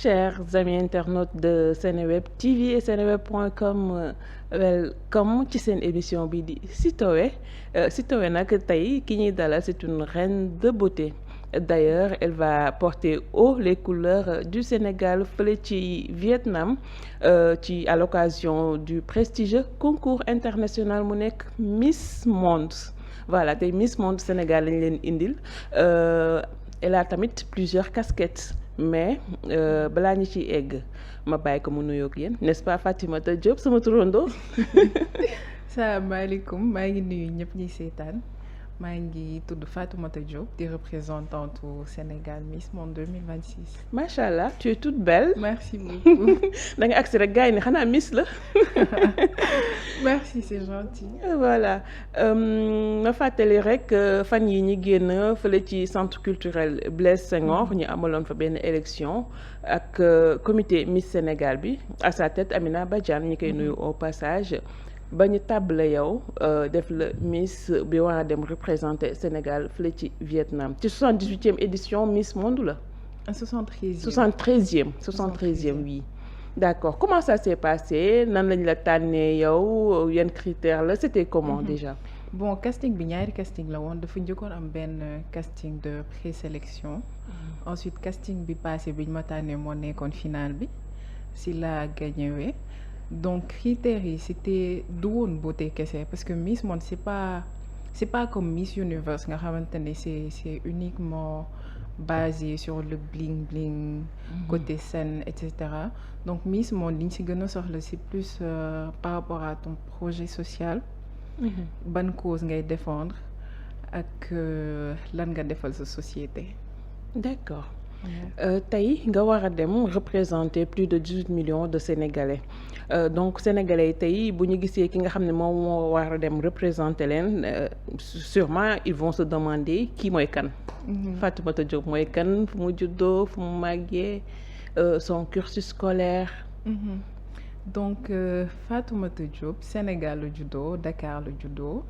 Chers amis internautes de Seneweb TV et seneweb.com, welcome ci seen émission bi di Sitoé Sitoé nag tey ki ñuy dalal c'est une reine de beauté. D'ailleurs, elle va porter haut les couleurs du Sénégal fële ci Vietnam à l'occasion du prestigieux concours international mu nekk Miss Monde. Voilà, tey Miss Monde Sénégal lañ leen indil. Elle a tamit plusieurs casquettes. Mais balaa ñu ciy egg ma bàyyi ko mu nuyoog yéen n'est-ce pas Fatimata Diop sama turando. salaamaaleykum maa ngi nuyu ñëpp ñi seetaan maa ngi tudd Fatoumata Diop di représentante au Sénégal Miss Monde 2026. Macha allah tu es toute belle. merci beaucoup. da nga agsi rek gars yi ne xanaa Miss la. merci c'est gentil. Voilà ma fàttali rek fan yi ñi génn fële ci centre culturel Blaise Senghor ñu amaloon fa benn élection ak comité Miss Sénégal bi à sa tête Amina Badiane ñi koy nuyu au passage. ba ñu tàbbale yow def la Miss bi war a dem représenter Sénégal fële ci Vietnam ci 78e édition Miss Monde la. 73e oui. D'accord comment ça s'est passé nan lañ la tànnee yow yan critères la c'était comment déjà. bon casting bi ñaari casting la woon dafa njëkkoon am benn casting de présélection. ensuite casting bi passé bi ñu ma tànnee moo nekkoon finale bi si la gagnewee. donc critères yi c'était du woon beauté kese parce que Miss Monde c'est pas comme Miss Universe nga xamante ne c'est uniquement basé sur le bling bling côté scène et cetera donc Miss Monde li ñu ci gën a soxla c'est plus par rapport à ton projet social ban cause ngay défendre ak lan nga defal sa société. D'accord. Tey nga war a dem représenter plus de 18 millions de Sénégalais donc Sénégalais yi tey bu ñu gisee ki nga xam ne moom moo war a dem représenter leen sûrement ils vont se demander kii mooy kan. Fatoumata Diop mooy kan fu mu juddoo fu mu màggee son cursus scolaire. donc Fatoumata Diop Sénégal la juddoo Dakar la juddoo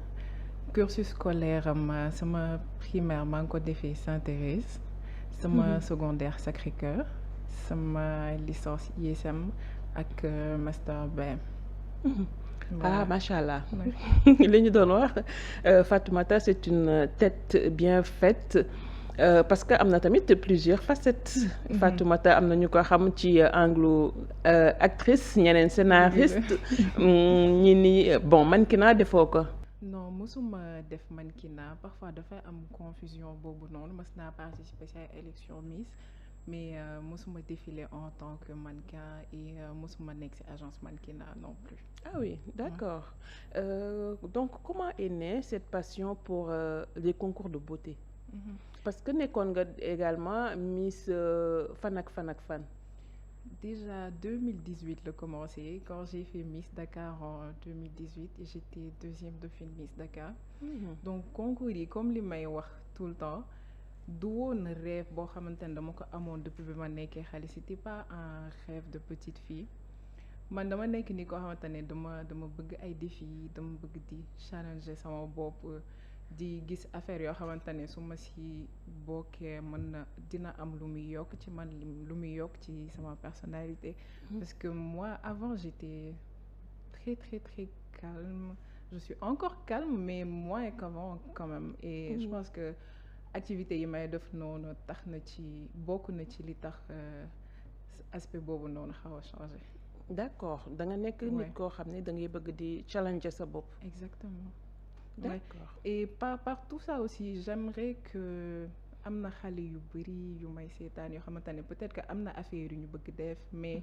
cursus scolaire am sama primaire maa ngi ko defee Sainte-Thérèse. sama secondaire Sacré-Cœur sama licence ISM ak master BM. Ah macha allah li ñu doon wax Fatoumata c'est une tête bien faite parce que am na tamit plusieurs facettes. Fatoumata am na ñu ko xam ci angle actrice ñeneen scénariste ñi ni bon mannequinat defoo ko. non mosuma def mannequinat parfois dafay am confusion boobu noonu mos naa participer ci ay élection Miss mais mosuma défiler en tant que mannequin et mosuma nekk ci agence mannequinat non plus. Ah oui d'accord donc comment est née cette passion pour les concours de beauté. Parce que nekkoon nga également Miss fan ak fan. Déjà 2018 la commencé quand j'ai fait Miss Dakar en 2018 et j'étais deuxième dauphine Miss Dakar. donc concours yi comme li may wax tout le temps du woon rêve boo xamante ne dama ko amoon depuis bi ma nekkee xale c'était pas un rêve de petite fille man dama nekk ni koo xamante ne dama bëgg ay défis dama bëgg di challenger sama bopp di gis affaire yoo xamante ne su ma si bokkee mën na dina am lu muy yokk ci man lu muy yokk ci sama personnalité. parce que moi avant j'étais très très très calme je suis encore calme mais moins qu'avant quand même et je pense que activité yi may def noonu tax na ci bokk na ci li tax aspect boobu noonu xaw a changé. D'accord da nga nekk nit koo xam ne da ngay bëgg di challenger sa bopp. exactement. D'accord. et par tout ça aussi j'aimerais que am na xale yu bari yu may seetaan yoo xamante ne peut-être que am na affaire yu ñu bëgg def mais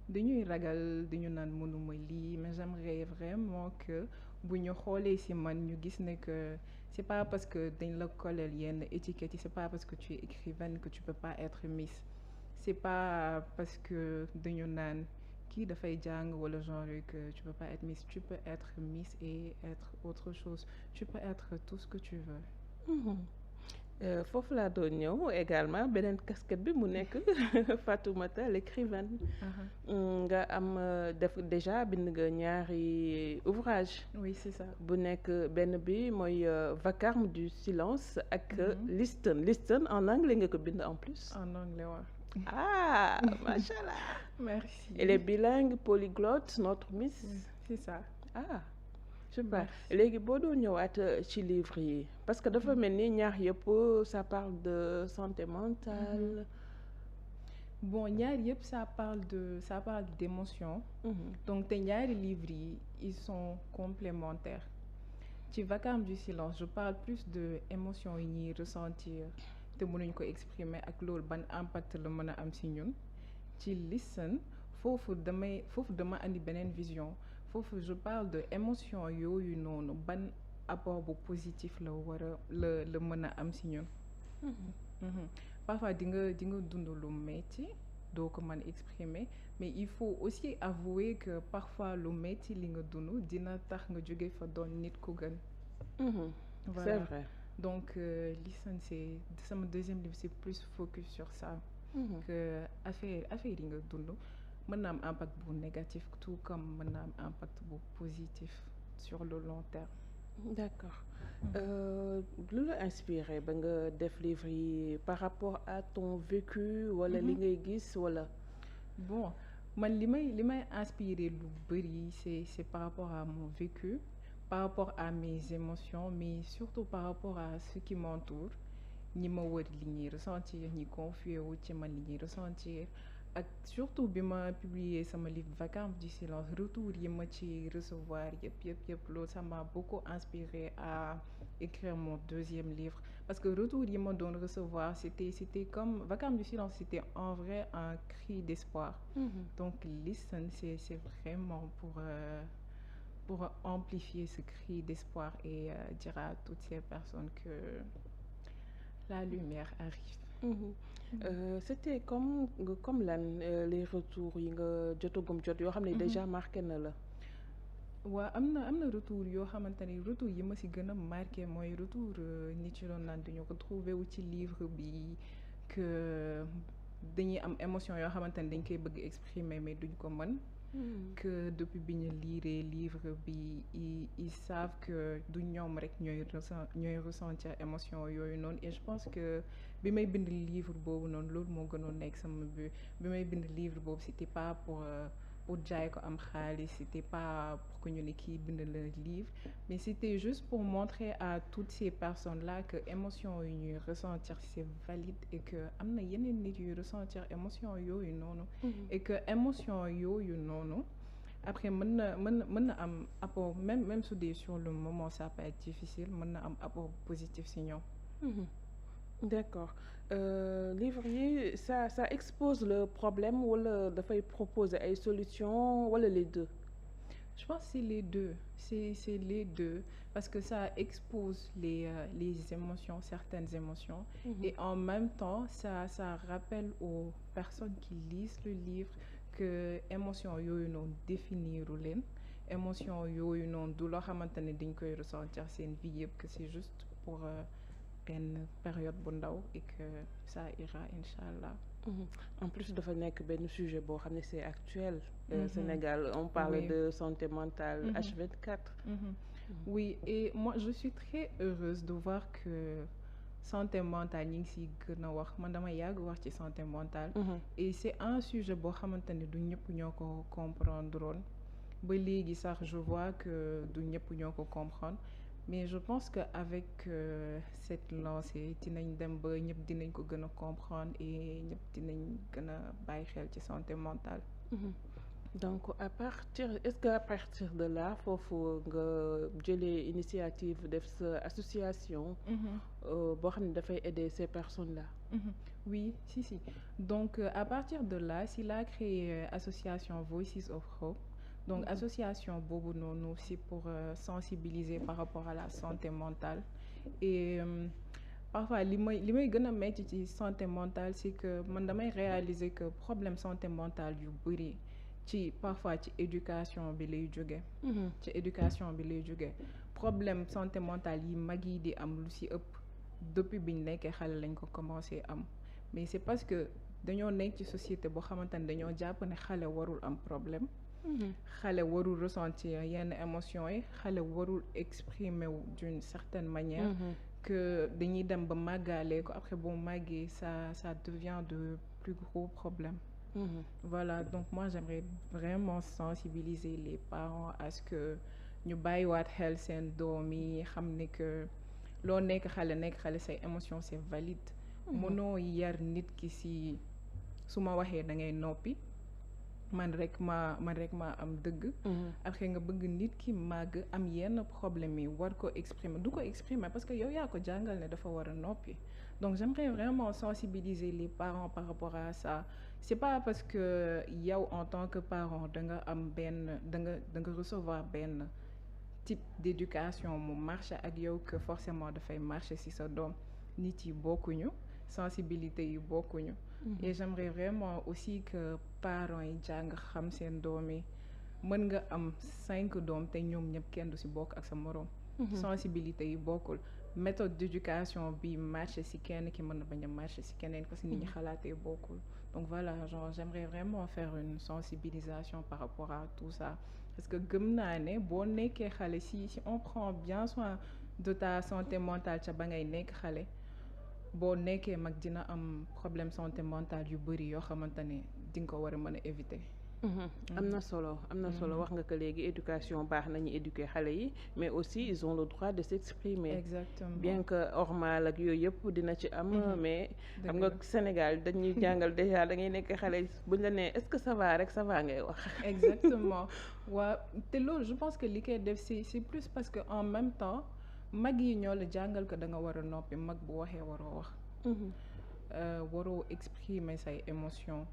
dañuy ragal dañu naan mënuma lii mais j'aimerais vraiment que bu ñu xoolee ci man ñu gis ne que c'est pas parce que dañ la coller yenn étiquette yi c'est pas parce que tu es écrivaine que tu peux pas être Miss c'est pas parce que dañu naan kii dafay jàng wala genre que tu peux pas être Miss tu peux être Miss et être autre chose tu peux être tout ce que tu veux. Foofu laa doon ñëw également beneen casquette bi mu nekk Fatoumata l'écrivaine. nga am def déjà bind nga ñaari ouvrage. oui c'est ça. bu nekk benn bi mooy Vacarme du silence ak Listen en anglais nga ko bind en plus. en anglais waaw. Ah, machallah. Merci. Elle est bilingue, polyglotte, notre Miss. C'est ça. Ah, super. Merci. léegi boo doon ñëwaat ci livre yi parce que dafa mel ni ñaar yëpp ça parle de santé mentale. Bon, ñaar yëpp ça parle d'émotion. Donc te ñaari livres yi ils sont complémentaires. Ci Vacarme du silence je parle plus de émotion yi ñuy ressentir te mënuñ ko exprimer ak loolu ban impact la mën a am ci ñun. Ci Listen foofu dama andi beneen vision foofu je parle de émotion yooyu noonu ban apport bu positif la war a la mën a am ci ñun. Parfois di nga dund lu metti doo ko mën exprimer mais il faut aussi avouer que parfois lu metti li nga dund dina tax nga jóge fa doon nit ku gën. Voilà. C'est vrai. Donc Listen c'est sama deuxième livre c'est plus focus sur ça. Que affaire yi nga dund mën na am impact bu négatif tout comme mën na am impact bu positif sur le long terme. D'accord. lu la inspiré ba nga def livre yi par rapport à ton vécu wala li ngay gis wala. Bon man li may inspiré lu bari c'est par rapport à mon vécu par rapport à mes émotions mais surtout par rapport à ce qui m'entoure ñi ma wër li ñuy ressentir ñi confié wu ci man li ñuy ressentir ak surtout bi ma publier sama livre Vacarme du silence retour yi ma ci recevoir yëpp loolu ça m'a beaucoup inspiré à écrire mon deuxième livre parce que retour yi ma doon recevoir c'était comme Vacarme du silence c'était en vrai un cri d'espoir. Donc Listen c'est vraiment pour amplifier ce cri d'espoir et dire à toutes ces personnes que la lumière arrive. C'était comme lan les retours yi nga jotagum jot yoo xam ne déjà marqué na la. waaw am na retour yoo xamante ni retour yi ma ci gën a marqué mooy retour nit ci doon naan dañoo ko trouvé wu ci livre bi que dañuy am émotion yoo xamante ni dañ koy bëgg exprimer mais duñ ko mën. Que depuis bi ñu liiree livre bi ils savent que du ñoom rek ñooy ressentir émotion yooyu noonu et je pense que bi may bind livre boobu noonu loolu moo gënoon nekk sama but bi may bind livre boobu c'était pas pour jaay ko am xaalis c'était pas pour que ñu ne kii bind le livre mais c'était juste pour montrer à toutes ces personnes là que émotion yu ñuy ressentir c'est valide et que am na yeneen nit yuy ressentir émotion yooyu noonu. Et que émotion yooyu noonu après mën na am apport même su dee sur le moment ça peut être difficile mën na am apport positif si ñoom. D'accord. Livre yi ça expose le problème wala dafay proposer ay solutions wala les deux. Je pense que c'est les deux c'est les deux parce que ça expose les émotions certaines émotions. Et en même temps ça rappelle aux personnes qui lisent le livre que émotion yooyu noonu définiru leen émotion yooyu noonu du loo xamante ne dañ koy ressentir seen vie yëpp que c'est juste pour benn période bu ndaw et que ça ira inchallah. En plus dafa nekk benn sujet boo xam ne c'est actuel. Sénégal on parle de santé mentale H24. Oui et moi je suis très heureuse de voir que santé mentale ñi ngi ci gën a wax man dama yàgg wax ci santé mentale. Et c'est un sujet boo xamante ne du ñëpp ñoo ko comprendre woon ba léegi sax je vois que du ñëpp ñoo ko comprendre mais je pense que avec cette lancée dinañ dem ba ñëpp dinañ ko gën a comprendre et ñëpp dinañ gën a bàyyi xel ci santé mentale. Donc est-ce que à partir de là foofu nga jëlee initiative def sa association. boo xam ne dafay aider ces personnes-là. Oui si donc à partir de là si la créé association Voices of Hope. Donc association boobu noonu c'est pour sensibiliser par rapport à la santé mentale et parfois li may gën a metti ci santé mentale c'est que man damay réaliser que problème santé mentale yu bari parfois ci éducation bi lay jóge. ci éducation bi lay jóge problème santé mentale yi mag yi di am lu ci ëpp depuis biñ nekkee xale lañ ko commencé am mais c'est parce que dañoo nekk ci société boo xamante ne dañoo jàpp ne xale warul am problème. xale warul ressentir yenn émotions yi xale warul exprimer wu d'une certaine manière. Que dañuy dem ba màggalee ko après boo màggee ça devient de plus gros problème. Voilà, donc moi j'aimerais vraiment sensibiliser les parents à ce que ñu bàyyiwaat xel seen doom yi xam ne que loo nekk xale say émotion c'est valide. mënoo yar nit ki si su ma waxee da ngay noppi man rek maa am dëgg. après nga bëgg nit ki màgg am yenn problème yi war ko exprimer du ko exprimer parce que yow yaa ko jàngal ne dafa war a noppi. Donc j'aimerais vraiment sensibiliser les parents par rapport à ça. C'est pas parce que yow en tant que parent da nga am benn da nga recevoir benn type d'éducation mu marché ak yow que forcément dafay marcher ci sa doom. Nit yi bokkuñu, sensibilité yi bokkuñu. Et j'aimerais vraiment aussi que parents yi jàng xam seen doom yi. Mën nga am 5 doom te ñoom ñëpp kenn du ci bokk ak sa moroom. Sensibilité yi bokkul. Méthode d'éducation bi marché ci kenn ki mën na bañ a marché ci keneen parce que nit ñi xalaatee bokkul. Donc voilà, genre j'aimerais vraiment faire une sensibilisation par rapport à tout ça parce que gëm naa ne boo nekkee xale si on prend bien soin de ta santé mentale ca ba ngay nekk xale boo nekkee mag dina am problème santé mentale yu bari yoo xamante ne di nga ko war a mën a éviter. am na solo wax nga ko léegi éducation baax nañu éduquer xale yi mais aussi ils ont le droit de s'exprimer. Exactement. Bien que ormal ak yooyu yëpp dina ci am mais xam nga Sénégal dañuy jàngal déjà da ngay nekk xale buñ la nee est-ce que ça va rek ça va ngay wax. Exactement waaw te loolu je pense que li koy def c'est plus parce que en même temps mag yi ñoo la jàngal ko da nga war a noppi mag bu waxee waroo wax. waroo exprimer say émotions.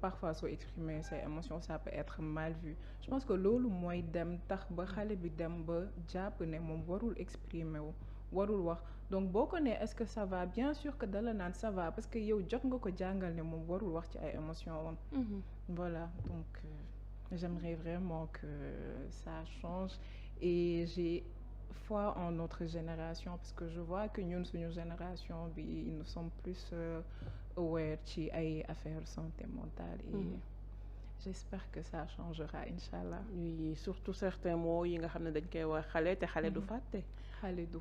Parfois soo exprimer ses émotions ça peut être mal vu. Je pense que loolu mooy dem tax ba xale bi dem ba jàpp ne moom warul exprimer wu warul wax donc boo ko nee est-ce que ça va bien sûr que dala naan ça va parce que yow jot nga ko jàngal ne moom warul wax ci ay émotions wam. Voilà donc j'aimerais vraiment que ça change et j'ai foi en notre génération parce que je vois que ñun suñu génération bi nous sommes plus aware ci ay affaires santé mentale et j'espère que ça changera inchallah. Oui surtout certains mots yi nga xam ne dañ koy wax xale te xale du fàtte. xale du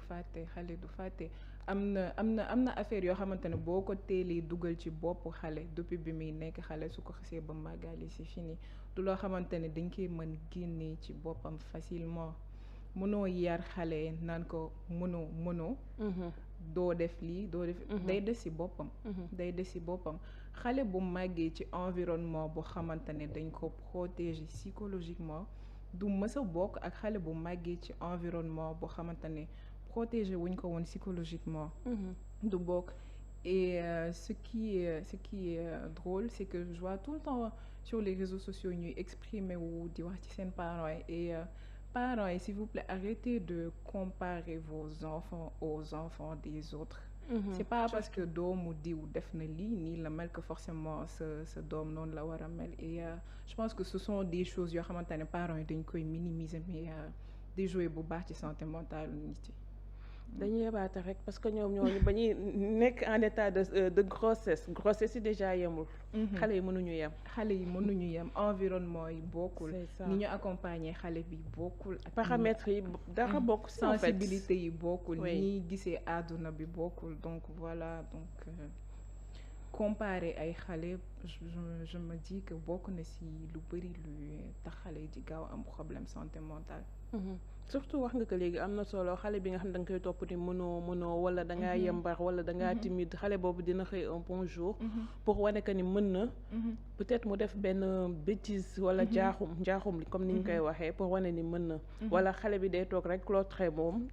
fàtte am na affaire yoo xamante ne boo ko teelee dugal ci bopp xale depuis bi muy nekk xale su ko xasee ba màggali c'est fini du loo xamante ne dañ koy mën génne ci boppam facilement. mënoo yar xale naan ko mënoo doo def lii doo def day des ci boppam xale bu màggee ci environnement bu xamante ne dañ ko protéger psychologiquement du mës a bokk ak xale bu màggee ci environnement bu xamante ne protéger wuñ ko woon psychologiquement du bokk et ce qui est drôle c'est que je vois tout le temps sur les réseaux sociaux ñuy exprimer wu di wax ci seen parents et parents et s'il vous plaît arrêtez de comparer vos enfants aux enfants des autres. C'est pas parce que doomu diw def na lii nii la mel que forcément sa doom noonu la war a mel et je pense que ce sont des choses yoo xamante ne parents yi dañ koy minimiser mais di jouer bu baax ci santé mentale nit yi. dañuy yabaate rek parce que ñoom ñooñu ba ñuy nekk en état de grossesse yi déjà yemul. xale yi mënuñu yem. Environnement yi bokkul. ni ñu accompagner xale bi bokkul. paramètres yi dara bokk. sensibilité yi bokkul. ni gisee àdduna bi bokkul donc voilà donc comparer ay xale je me dis que bokk na ci lu bari lu tax xale yi di gaaw am problème santé mentale. surtout wax nga ko léegi am na solo xale bi nga xam ne da nga koy topp ni mënoo wala da ngaa yembar wala da ngaa timide xale boobu dina xëy un bon jour. pour wane que ni mën na. peut-être mu def benn bêtise wala njaaxum li comme ni ñu koy waxee pour wane ni mën na. wala xale bi day toog rek cloîtré moom.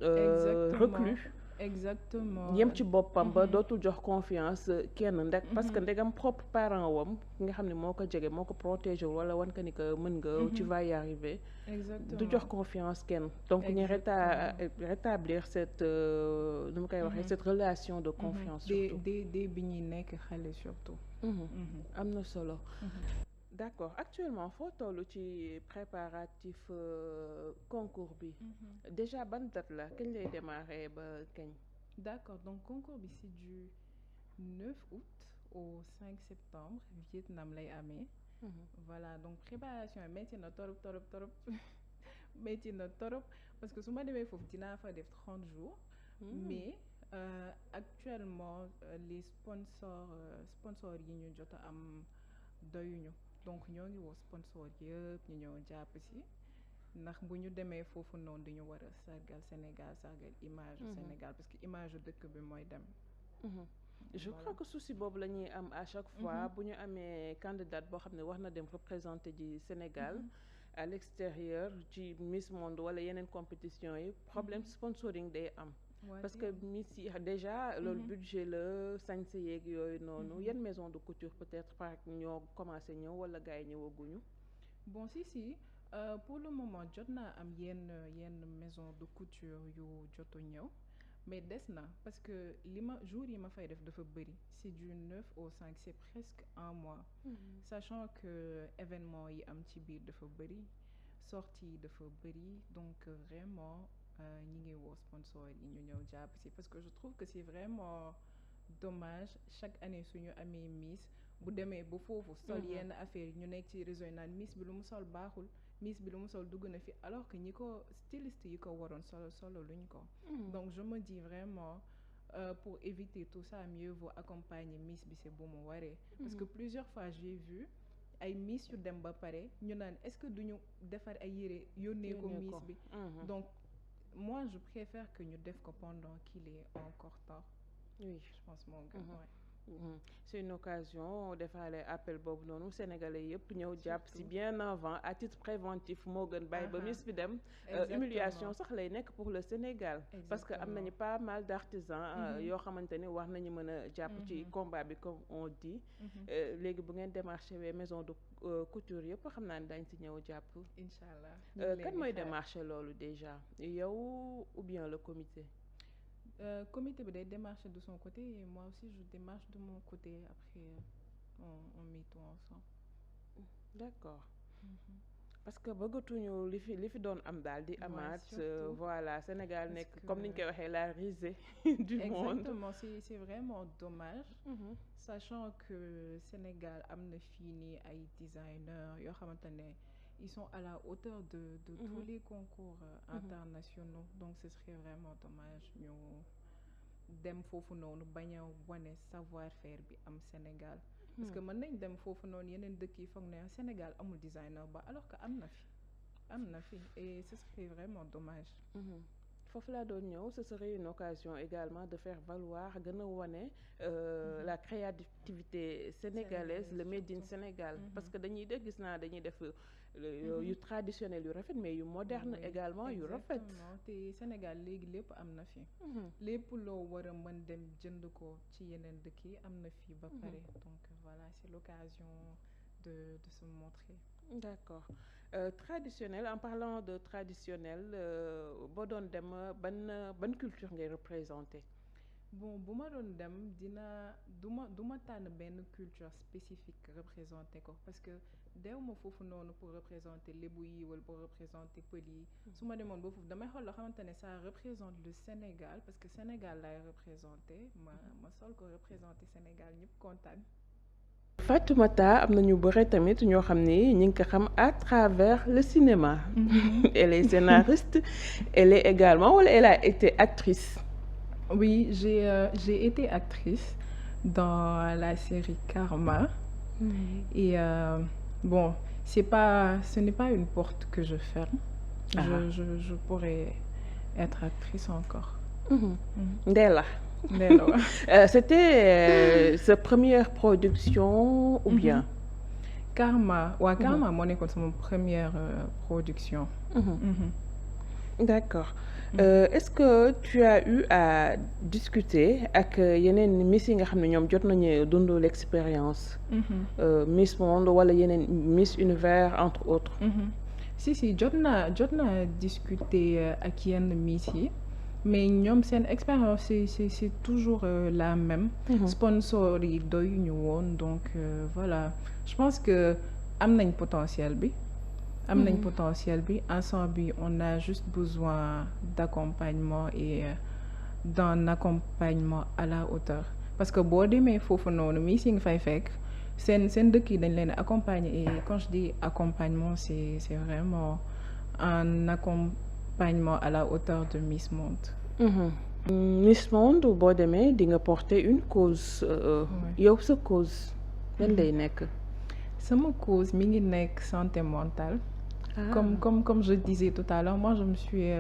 reclus. exactement yem ci boppam ba dootul jox confiance kenn parce que ndegam propre parent wam ki nga xam ne moo ko jege moo ko protégé wala wan ka ni que mën nga tu vas y arriver. exactement du jox confiance kenn donc ñu rétablir cette nu mu koy waxee cette relation de confiance. surtout dès bi ñuy nekk xale surtout. am na solo. D'accord actuellement foo toll ci préparatif concours bi. Déjà ban date la kañ lay démarrer ba kañ. D'accord donc concours bi c'est du 9 août au 5 septembre Vietnam lay amee. Voilà donc préparation yi métti na torop métti na torop parce que su ma demee foofu dinaa fa def 30 jours. mais Actuellement les sponsors yi ñu jot a am doyuñu donc ñoo ngi woo sponsor yëpp ñu ñëw jàpp si ndax bu ñu demee foofu noonu dañu war a sargal Sénégal sargal image du Sénégal parce que image du dëkk bi mooy dem. Je crois que souci boobu la ñuy am à chaque fois bu ñu amee candidate boo xam ne war na dem représenter ji Sénégal à l'extérieur ci Miss Monde wala yeneen compétition yi problème sponsoring day am. Parce que Miss yi déjà loolu budget la sañse yeeg yooyu noonu yan maison de couture peut-être par ñoo commencé ñëw wala gars yi ñëwaguñu. Bon si pour le moment jot naa am yenn maison de couture yu jotu ñëw mais des na parce que li ma jour yi ma fay def dafa bëri c'est du 9 au 5 c'est presque un mois sachant que événement yi am ci biir dafa bëri sortie yi dafa bëri donc vraiment ñi ngi woo sponsor yi ñu ñëw jàpp si parce que je trouve que c'est vraiment dommage chaque année suñu amee Miss bu demee ba foofu sol yenn affaire yi ñu nekk ci réseau yi naan Miss bi lu mu sol baaxul Miss bi lu mu sol dugg na fi alors que ñi ko styliste yi ko waroon solo luñ ko donc je me dis vraiment pour éviter tout ça mieux vaut accompagner Miss bi c'est bu mu waree parce que plusieurs fois j'ai vu ay Miss yu dem ba pare ñu naan est-ce que duñu defar ay yére yónnee ko Miss bi donc moi je préfère que ñu def ko pendant qu'il est encore temps. Oui, je pense moo gën c'est une occasion defaale appel boobu noonu sénégalais yëpp ñëw jàpp si bien avant à titre préventif moo gën bàyyi ba Miss bi dem humiliation sax lay nekk pour le Sénégal parce que am nañu pas mal d'artisans yoo xamante ni war nañu mën a jàpp ci combat bi comme on dit léegi bu ngeen démarché wee maison de couture yëpp xam naa ne dañ si ñëw jàpp inchallah kan mooy démarché loolu déjà yow ou bien le comité. Comité bi day démarcher de son côté et moi aussi je démarche de mon côté après on met tout ensemble. D'accord. Parce que bëggatuñu li fi doon am daal di amaat voilà Sénégal nekk comme ni ñu koy waxee la risée du monde. Exactement c'est vraiment dommage sachant que Sénégal am na fii nii ay designers yoo xamante ne ils sont à la hauteur de tous les concours internationaux donc ce serait vraiment dommage ñu dem foofu noonu bañ a wane savoir-faire bi am Sénégal parce que mën nañ dem foofu noonu yeneen dëkk yi foog ne Sénégal amul designer ba alors que am na fi et ce serait vraiment dommage foofu laa doon ñëw ce serait une occasion également de faire valoir gën a wane la créativité sénégalaise le made in Sénégal parce que dañuy def gis naa dañuy def yu traditionnel yu rafet mais yu moderne également yu rafet te Sénégal léegi lépp am na fi lépp loo war a mën dem jënd ko ci yeneen dëkk yi am na fi ba pare donc voilà c'est l'occasion de se montrer. D'accord traditionnel en parlant de traditionnel boo doon dem ban culture ngay représenter. Bon bu ma doon dem du ma tànn benn culture spécifique représenter ko parce que deew ma foofu noonu pour représenter lébu yi wala pour représenter pël yi su ma demoon ba foofu damay xool loo xamante ne ça représente le Sénégal parce que Sénégal lay représenter ma sol ko représenter Sénégal ñëpp kontaan. Fatoumata am na ñu bëre tamit ñoo xam ni ñi ngi ko xam à travers le cinéma. Elle est scénariste elle est également wala elle a été actrice. Oui j'ai été actrice dans la série Karma et bon ce n'est pas une porte que je ferme. Je pourrais être actrice encore. Ndella. C'était sa première production ou bien. Karma Karma moo nekkoon sama première production. D'accord est-ce que tu as eu à discuter ak yeneen miss yi nga xam ne ñoom jot nañu dund l'expérience. Miss Monde wala yeneen Miss Univers entre autres. si jot naa discuter ak yenn miss yi. mais ñoom seen expérience c'est toujours la même. Sponsor yi doyuñu woon donc voilà je pense que am nañ potentiel bi. Ensemble bi on a juste besoin d'accompagnement et d'un accompagnement à la hauteur parce que boo demee foofu noonu mi si nga fay fekk seen dëkk yi dañ leen accompagner et quand je dis accompagnement c'est vraiment un accompagnement à la hauteur de Miss Monde. Miss Monde boo demee di nga porter une cause yow sa cause lan lay nekk. Sama cause mi ngi nekk santé mentale. Comme je disais tout à l'heure, moi je me suis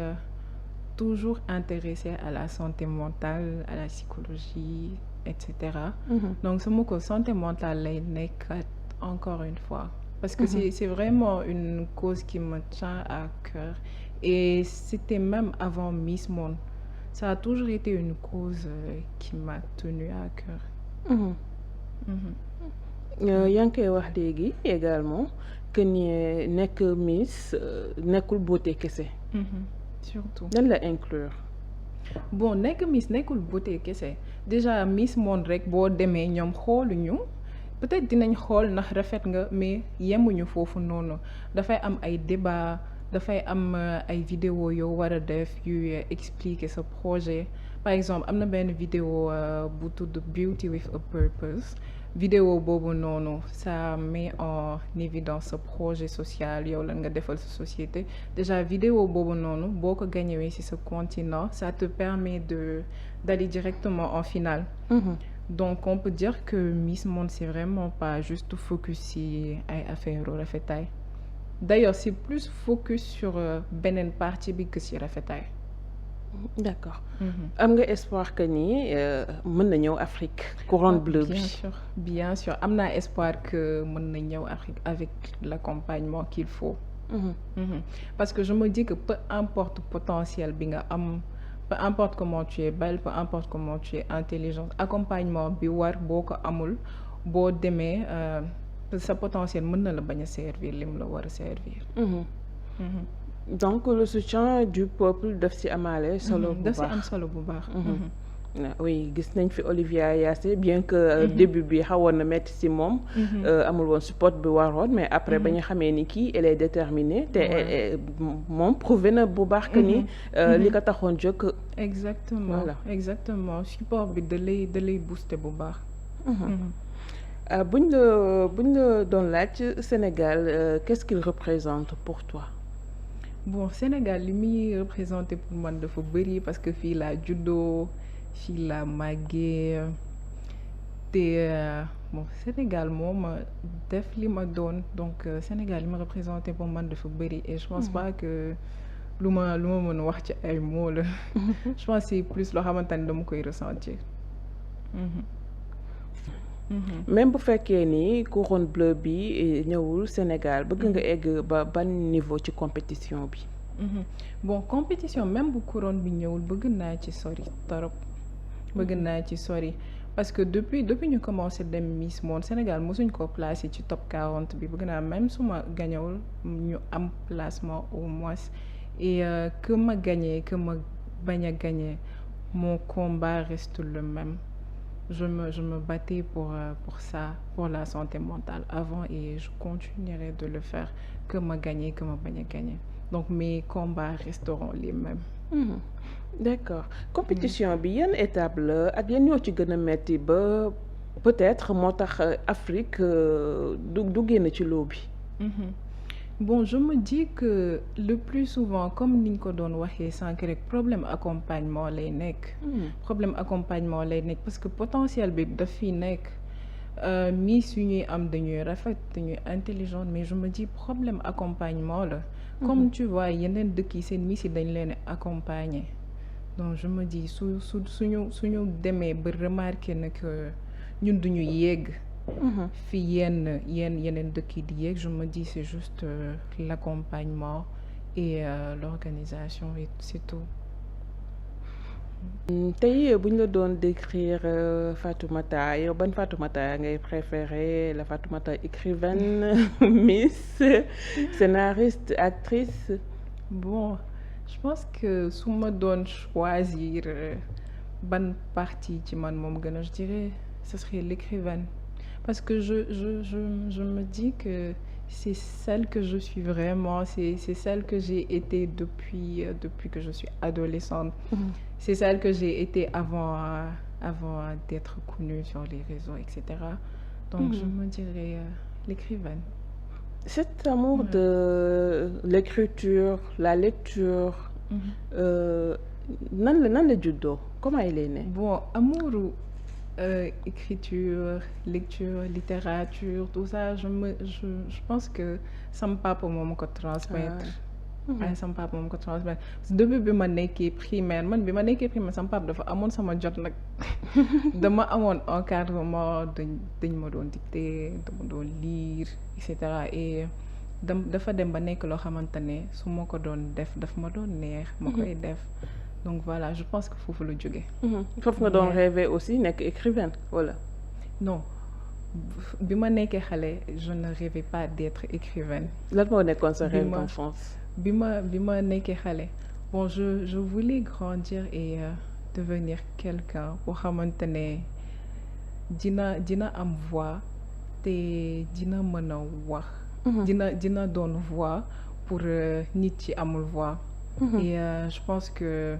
toujours intéressée à la santé mentale, à la psychologie, etc. Donc sama cause santé mentale lay nekk encore une fois. Parce que c'est vraiment une cause qui me tient à cœur. Et c'était même avant Miss Monde. Ça a toujours été une cause qui m'a tenue à cœur. yaa ngi koy wax léegi également que ni nekk Miss nekkul beauté kese. Surtout. lan la inclure. Bon nekk Miss nekkul beauté kese déjà Miss Monde rek boo demee ñoom xooluñu peut-être dinañ xool ndax rafet nga mais yemuñu foofu noonu dafay am ay débat dafay am ay vidéo yoo war a def yu expliquer sa projet par exemple am na benn vidéo bu tudd Beauty with a Purpose vidéo boobu noonu ça met en évidence sa projet social yow lan nga defal sa société déjà vidéo boobu noonu boo ko gagnewee ci sa continent ça te permet d'aller directement en finale. Donc on peut dire que Miss Monde c'est vraiment pas juste focus ci ay affaire rafetaay d'ailleurs c'est plus focus sur beneen partie bi que ci rafetaay. D'accord. am nga espoir que ni mën na ñëw Afrique couronne bleue bi. Bien sûr am naa espoir que mën na ñëw Afrique avec l'accompagnement qu'il faut. Parce que je me dis que peu importe potentiel bi nga am peu importe comment tu es belle peu importe comment tu es intelligente accompagnement bi war boo ko amul boo demee sa potentiel mën na la bañ a servir lim la war a servir. Donc le soutien du peuple daf ci amaale solo bu baax daf ci am solo bu baax. oui gis nañ fi Olivia Yassé bien que début bi xawoon na metti ci moom. amul woon support bi waroon mais après ba ñu xamee ni kii elle est déterminée te moom prouvé na bu baax que ni li ko taxoon jóg. exactement voilà exactement support bi da lay booster bu baax. buñ la doon laaj Sénégal qu'est-ce qu'il représente pour toi. Bon Sénégal li muy représenté pour man dafa bëri parce que fii laa juddoo fii laa màggee te bon Sénégal moo ma def li ma doon donc Sénégal li ma représenté pour man dafa bëri et je pense pas que lu ma mën a wax ci ay mots la je pense c'est plus loo xamante ni dama koy ressentir. Même bu fekkee ni couronne bleue bi ñëwul Sénégal bëgg nga egg ba ban niveau ci compétition bi. Bon compétition même bu couronne bi ñëwul bëgg naa ci sori torop bëgg naa ci sori parce que depuis ñu commencé dem Miss Monde Sénégal mosuñ ko placé ci top 40 bi bëgg naa même su ma gañewul ñu am placement au moins et que ma gagné que ma bañ a gagné mon combat reste le même. Je me battais pour ça, pour la santé mentale avant et je continuerai de le faire, que ma gagner, que ma bañ a gagner. Donc mes combats resteront les mêmes. D'accord. Compétition bi yan étape la ak yan ñoo ci gën a metti ba peut-être moo tax Afrique du génn ci loo bi. Bon je me dis que le plus souvent comme niñ ko doon waxee sànq rek problème accompagnement lay nekk. Problème accompagnement lay nekk parce que potentiel bi daf fi nekk miss yu ñuy am dañuy rafet dañuy intelligente mais je me dis problème accompagnement la. Comme tu vois yeneen dëkk yi seen miss yi dañ leen accompagner donc je me dis suñu demee ba remarquer na que ñun duñu yegg. fi yeneen dëkk yi di yéeg je me dis c'est juste l'accompagnement et l'organisation et c'est tout. tey bu ñu la doon décrire Fatoumata yow ban Fatoumata ngay préférer la Fatoumata écrivaine miss scénariste actrice. Bon je pense que su ma doon choisir ban partie ci man moom gën a je dirais ce serait l'écrivaine. Parce que je me dis que c'est celle que je suis vraiment, c'est celle que j'ai été depuis que je suis adolescente. C'est celle que j'ai été avant d'être connue sur les réseaux, etc. Donc je me dirais l'écrivaine. Cet amour de l'écriture, la lecture, nan la juddoo comment il est né? Bon, amour, écriture, lecture, littérature, tout ça, je pense que sama papa moo ma ko transmettre. Ay sama papa moo ma ko transmettre parce que depuis bi ma nekkee primaire man bi ma nekkee primaire sama papa dafa amoon sama jot nag dama amoon encadrement dañ ma doon dicter dama doon lire et cetera et dafa dem ba nekk loo xamante ne su ma ko doon def daf ma doon neex ma koy def donc voilà je pense que foofu la jóge foofu nga doon rêver aussi nekk écrivaine wala non bi ma nekkee xale je ne rêvais pas d'être écrivaine lan moo nekkoon sa rêve d'enfance bi ma nekkee xale bon je voulais grandir et devenir quelqu'un boo xamante ne dina am voix te dina mën a wax dina doon voix pour nit ci amul voix et je pense que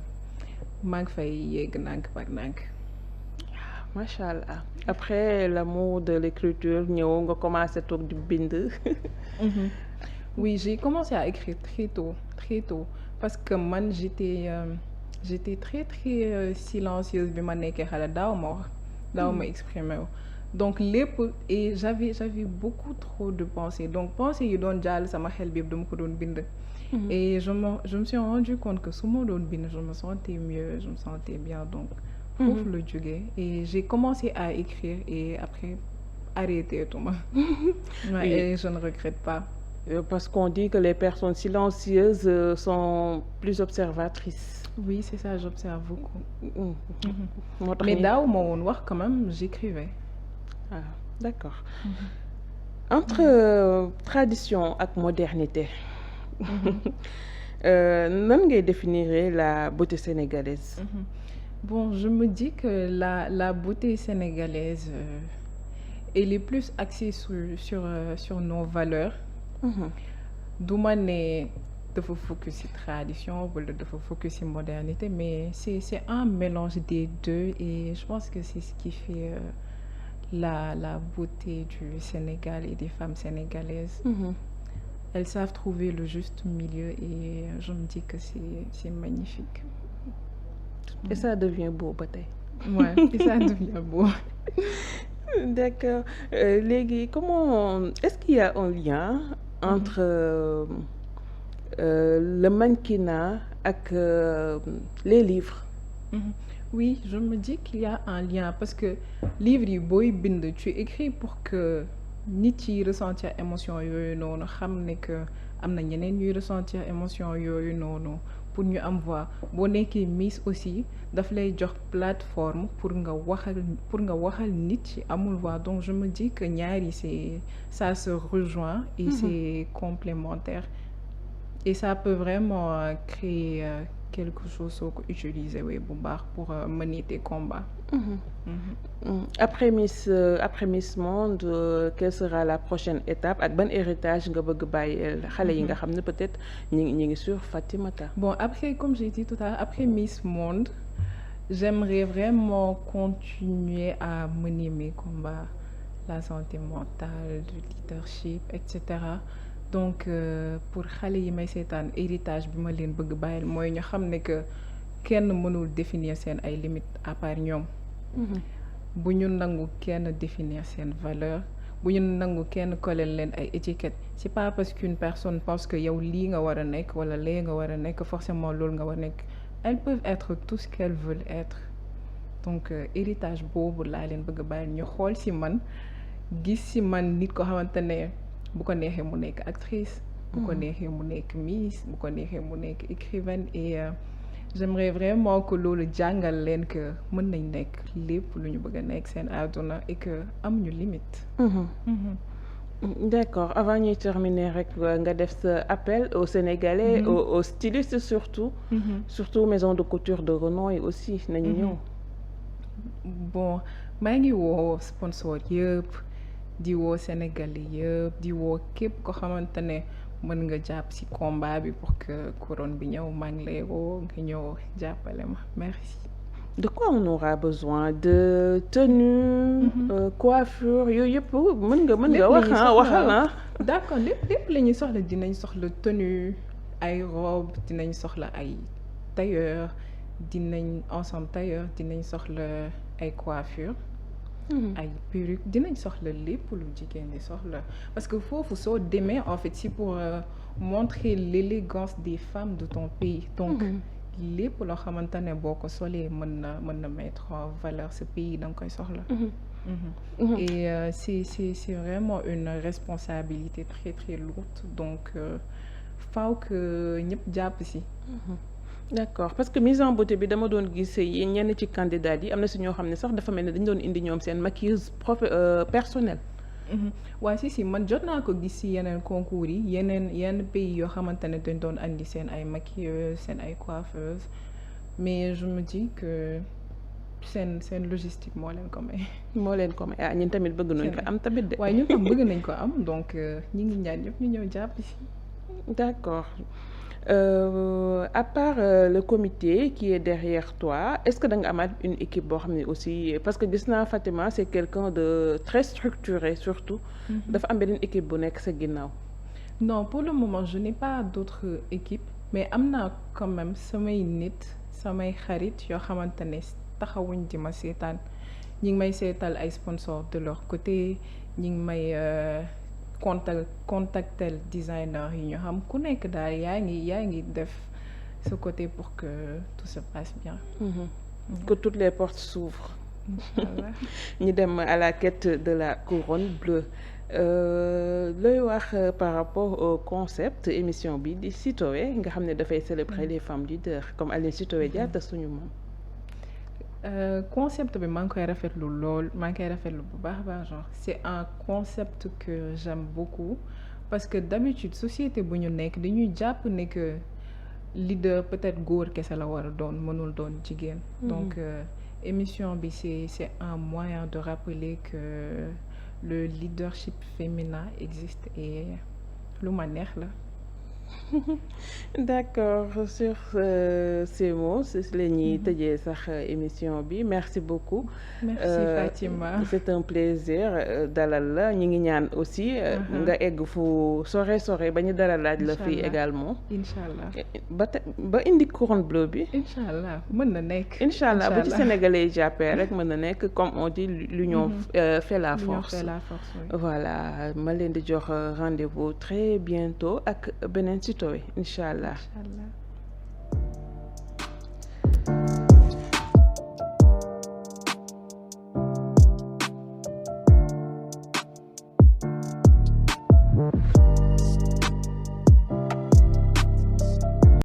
maa ngi fay yegg nànk par nànk macha allah après l'amour de l'écriture ñëw nga commencé toog di bind oui j'ai commencé à écrire très tôt parce que man j'étais très silencieuse bi ma nekkee xale daaw ma exprimer wu donc lépp et j'avais beaucoup trop de pensées donc pensées yi doon jàll sama xel bi dama ko doon bind et je me suis rendu compte que su ma doon bind je me sentais mieux je me sentais bien donc foofu la jógee et j'ai commencé à écrire et après arrêté tuma et je ne regrette pas parce qu'on dit que les personnes silencieuses sont plus observatrices. Oui, c'est ça, j'observe beaucoup. Mais daaw ma woon wax quand même, j'écrivais. Ah, d'accord. Entre tradition ak modernité, nan ngay définir la beauté sénégalaise? Bon, je me dis que la beauté sénégalaise, elle est plus axée sur nos valeurs. Du ma ne dafa focus ci tradition wala dafa focus ci modernité mais c'est un mélange des deux et je pense que c'est ce qui fait la beauté du Sénégal et des femmes sénégalaises. Elles savent trouver le juste milieu et je me dis que c'est magnifique. Et ça devient beau ba tey. Ouais, et ça devient beau. D'accord. Léegi comment est-ce qu'il y a un lien entre le mannequinat ak les livres? Oui, je me dis qu'il y a un lien parce que livre yi booy bind tu écris pour que nit yi ressentir émotion yooyu noonu xam ne que am na ñeneen ñuy ressentir émotion yooyu noonu pour ñu am voix boo nekkee Miss aussi daf lay jox plateforme pour nga waxal nit ci amul voix donc je me dis que ñaari ça se rejoint et c'est complémentaire et ça peut vraiment créer quelque chose soo ko utiliser bu baax pour mener tes combats. Après Miss Monde quelle sera la prochaine étape ak ban héritage nga bëgg bàyyil xale yi nga xam ne peut-être ñi ngi sur Fatimata. Bon après comme j'ai dit tout à l'heure après Miss Monde j'aimerais vraiment continuer à mener mes combats la santé mentale le leadership etc. donc pour xale yi may seetaan héritage bi ma leen bëgg bàyyil mooy ñu xam ne que kenn mënul définir seen ay limites à part ñoom. bu ñu nangu kenn définir seen valeur bu ñu nangu kenn collel leen ay étiquettes c'est pas parce qu'une personne pense que yow lii nga war a nekk wala lee nga war a nekk forcément loolu nga war a nekk elles peuvent être tout ce qu'elles veulent être donc héritage boobu laa leen bëgg bàyyil ñu xool ci man gis ci man nit ko xamante ne bu ko neexee mu nekk actrice bu ko neexee mu nekk Miss bu ko neexee mu nekk écrivaine et j'aimerais vraiment que loolu jàngal leen que mën nañ nekk lépp lu ñu bëgg a nekk seen àdduna et que amuñu limite. D'accord avant ñuy terminer rek nga def sa appel aux Sénégalais aux stylistes surtout surtout maison de couture de renom yi aussi nañu ñëw. Bon maa ngi woo sponsor yëpp di woo Sénégalais yëpp di woo képp ko xamante ne mën nga jàpp ci combat bi pour que couronne bi ñëw maa ngi lay woo nga ñëw jàppale ma merci. De quoi on aura besoin de tenue coiffure yooyu yëpp mën nga waxal d'accord lépp la ñuy soxla dinañ soxla tenue ay robe dinañ soxla ay tailleur dinañ ensemble tailleur dinañ soxla ay coiffure ay perruque dinañ soxla lépp lu jigéen di soxla parce que foofu soo demee en fait c'est pour montrer l'élégance des femmes de ton pays donc lépp loo xamante ne boo ko solee mën na mettre en valeur ce pays da nga koy soxla et c'est vraiment une responsabilité très très lourde donc faaw que ñëpp jàpp si d'accord parce que mise en beauté bi dama doon gis yéen ñenn ci candidats yi am na si ñoo xam ne sax dafa mel ne dañu doon indi ñoom seen maquilleuse personnelle. waaye si man jot naa ko gis ci yeneen concours yi yenn pays yoo xamante ne dañ doon andi seen ay maquilleuses seen ay coiffeuses mais je me dis que seen logistique moo leen ko may. moo leen ko may ñun tamit bëgg nañ ko am tamit de. waaye ñun tam bëgg nañ ko am donc ñi ngi ñaan ñëpp ñu ñëw jàpp ci. D'accord. À part le comité qui est derrière toi est-ce que da nga amaat une équipe boo xam ne aussi parce que gis naa Fatima c'est quelqu'un de très structuré surtout dafa am beneen équipe bu nekk sa ginnaaw. Non pour le moment je n'ai pas d'autres équipes mais am naa quand même samay nit samay xarit yoo xamante ne taxawuñ di ma seetaan ñi ngi may seetal ay sponsors de leur côté ñi ngi may contactel designer yi ñu xam ku nekk daal yaa ngi def ce côté pour que tout se passe bien. Que toutes les portes s'ouvrent. Inch'Allah. ñu dem à la quête de la couronne bleue looy wax par rapport au concept émission bi di Sitoé nga xam ne dafay célébrer les femmes leaders comme Aline Sitoé Diatta suñu moom. Concept bi maa ngi koy rafetlu lool maa ngi koy rafetlu bu baax a baax genre c'est un concept que j'aime beaucoup parce que d'habitude société bu ñu nekk dañuy jàpp ne que leader peut-être góor kese la war a doon mënul doon jigéen. Donc émission bi c'est un moyen de rappeler que le leadership féminin existe et lu ma neex la. D'accord sur ces mots c'est la ñuy tëjee sax émission bi merci beaucoup. Merci Fatima. C'est un plaisir dalal la ñu ngi ñaan aussi. nga egg fu sore ba ñu dara laaj la fii également. Inch'Allah. ba indi couronne bleue bi. Inch'Allah mën na nekk. Inch'Allah bu ci sénégalais yi jàppee rek mën na nekk comme on dit l'union fait la force. Voilà ma leen di jox rendez-vous très bientôt ak beneen Sitoé incha allah.